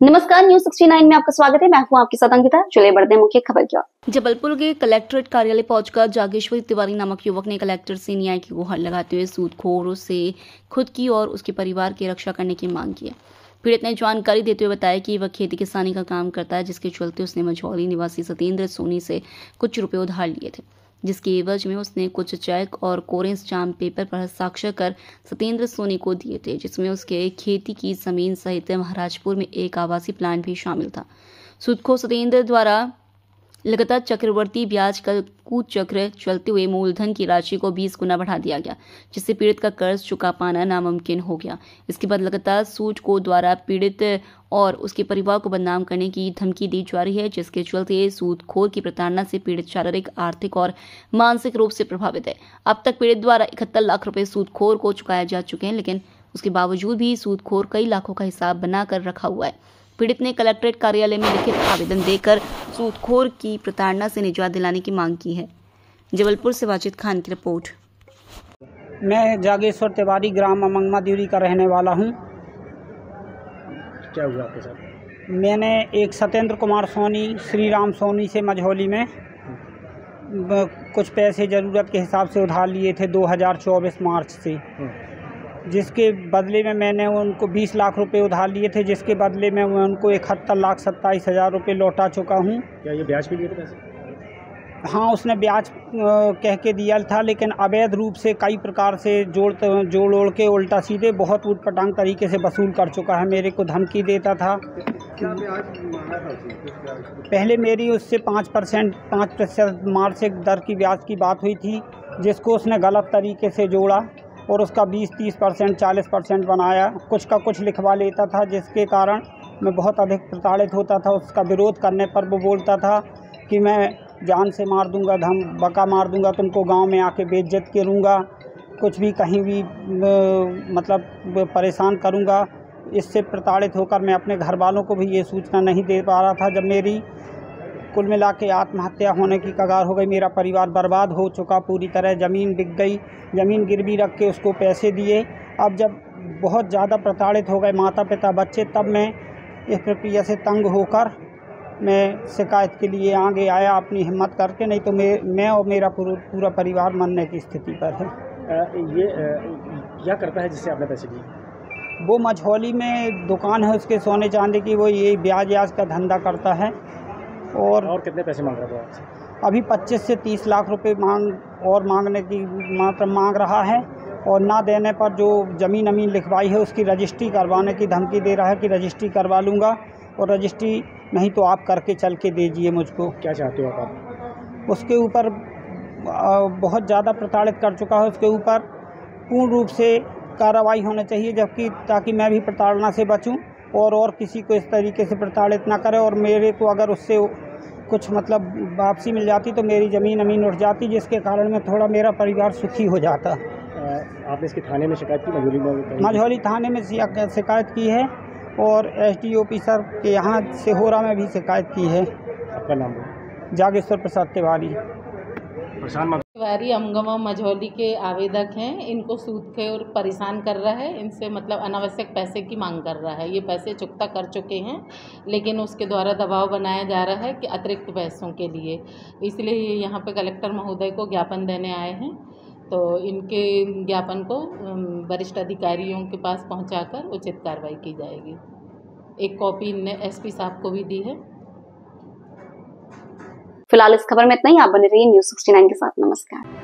नमस्कार, न्यूज 69 में आपका स्वागत है। मैं हूं आपके साथ अंकिता। चलिए बढ़ते हैं मुख्य खबर की ओर। जबलपुर के कलेक्ट्रेट कार्यालय पहुंचकर जागेश्वर तिवारी नामक युवक ने कलेक्टर से न्याय की गुहार लगाते हुए सूदखोरों से खुद की और उसके परिवार की रक्षा करने की मांग की है। पीड़ित ने जानकारी देते हुए बताया कि वह खेती किसानी का काम करता है, जिसके चलते उसने मझौली निवासी सतेंद्र सोनी से कुछ रुपए उधार लिए थे, जिसके एवज में उसने कुछ चेक और कोरेंस स्टाम्प पेपर पर हस्ताक्षर कर सतेंद्र सोनी को दिए थे, जिसमें उसके खेती की जमीन सहित महाराजपुर में एक आवासीय प्लांट भी शामिल था। सूदखोर सतेंद्र द्वारा लगातार चक्रवर्ती ब्याज का कुचक्र चलते हुए मूलधन की राशि को 20 गुना बढ़ा दिया गया, जिससे पीड़ित का कर्ज चुका पाना नामुमकिन हो गया। इसके बाद लगातार सूदखोर द्वारा पीड़ित और उसके परिवार को बदनाम करने की धमकी दी जा रही है, जिसके चलते सूदखोर की प्रताड़ना से पीड़ित शारीरिक, आर्थिक और मानसिक रूप से प्रभावित है। अब तक पीड़ित द्वारा 71 लाख रुपए सूदखोर को चुकाए जा चुके हैं, लेकिन उसके बावजूद भी सूदखोर कई लाखों का हिसाब बनाकर रखा हुआ है। पीड़ित ने कलेक्ट्रेट कार्यालय में लिखित आवेदन देकर सूदखोर की प्रताड़ना से निजात दिलाने की मांग की है। जबलपुर से वाजिद खान की रिपोर्ट। मैं जागेश्वर तिवारी ग्राम अमंगमा देवरी का रहने वाला हूँ। क्या हुआ आपके साथ? मैंने एक सतेंद्र कुमार सोनी, श्री राम सोनी से मझौली में कुछ पैसे ज़रूरत के हिसाब से उधार लिए थे 2024 मार्च से, जिसके बदले में मैंने उनको 20 लाख रुपए उधार लिए थे, जिसके बदले में मैं उनको 71,27,000 रुपये लौटा चुका हूँ। क्या ये ब्याज पे लिए थे पैसे? हाँ, उसने ब्याज कह के दिया था, लेकिन अवैध रूप से कई प्रकार से जोड़ ओड़ के उल्टा सीधे बहुत ऊटपटांग तरीके से वसूल कर चुका है। मेरे को धमकी देता था। पहले मेरी उससे 5% मासिक दर की ब्याज की बात हुई थी, जिसको उसने गलत तरीके से जोड़ा और उसका 20-30%, 40% बनाया। कुछ का कुछ लिखवा लेता था, जिसके कारण मैं बहुत अधिक प्रताड़ित होता था। उसका विरोध करने पर वो बोलता था कि मैं जान से मार दूंगा, बका मार दूंगा, तुमको गांव में आके बेइज्जत करूंगा, कुछ भी कहीं भी मतलब परेशान करूंगा। इससे प्रताड़ित होकर मैं अपने घर वालों को भी ये सूचना नहीं दे पा रहा था। जब मेरी कुल मिला के आत्महत्या होने की कगार हो गई, मेरा परिवार बर्बाद हो चुका पूरी तरह, ज़मीन बिक गई, ज़मीन गिरवी रख के उसको पैसे दिए। अब जब बहुत ज़्यादा प्रताड़ित हो गए माता पिता बच्चे, तब मैं इस प्रक्रिया से तंग होकर मैं शिकायत के लिए आगे आया अपनी हिम्मत करके, नहीं तो मैं और मेरा पूरा परिवार मरने की स्थिति पर है। ये क्या करता है जिससे आपने पैसे दिए? वो मझौली में दुकान है उसके सोने चांदी की, वो ये ब्याज का धंधा करता है। और कितने पैसे मांग रहा था आपसे? अभी 25 से 30 लाख रुपए मांगने की मांग रहा है, और ना देने पर जो ज़मीन अमीन लिखवाई है उसकी रजिस्ट्री करवाने की धमकी दे रहा है कि रजिस्ट्री करवा लूँगा, और रजिस्ट्री नहीं तो आप करके चल के दीजिए मुझको। क्या चाहते हो आप? उसके ऊपर बहुत ज़्यादा प्रताड़ित कर चुका है। उसके ऊपर पूर्ण रूप से कार्रवाई होनी चाहिए, जबकि ताकि मैं भी प्रताड़ना से बचूं और किसी को इस तरीके से प्रताड़ित ना करे। और मेरे को अगर उससे कुछ मतलब वापसी मिल जाती तो मेरी ज़मीन अमीन उठ जाती, जिसके कारण में थोड़ा मेरा परिवार सुखी हो जाता। आपने इसकी थाने में शिकायत की? मझौली थाने में शिकायत की है, और SDO ऑफिसर के यहाँ सिहोरा में भी शिकायत की है। आपका नाम? जागेश्वर प्रसाद तिवारी। तिवारी अमंगमा मझौली के आवेदक हैं। इनको सूदखोर परेशान कर रहा है, इनसे मतलब अनावश्यक पैसे की मांग कर रहा है। ये पैसे चुकता कर चुके हैं, लेकिन उसके द्वारा दबाव बनाया जा रहा है कि अतिरिक्त पैसों के लिए, इसलिए ये यहाँ पे कलेक्टर महोदय को ज्ञापन देने आए हैं। तो इनके ज्ञापन को वरिष्ठ अधिकारियों के पास पहुँचाकर उचित कार्रवाई की जाएगी। एक कॉपी इनने SP साहब को भी दी है। फिलहाल इस खबर में इतना ही। आप बने रहिए न्यूज 69 के साथ। नमस्कार।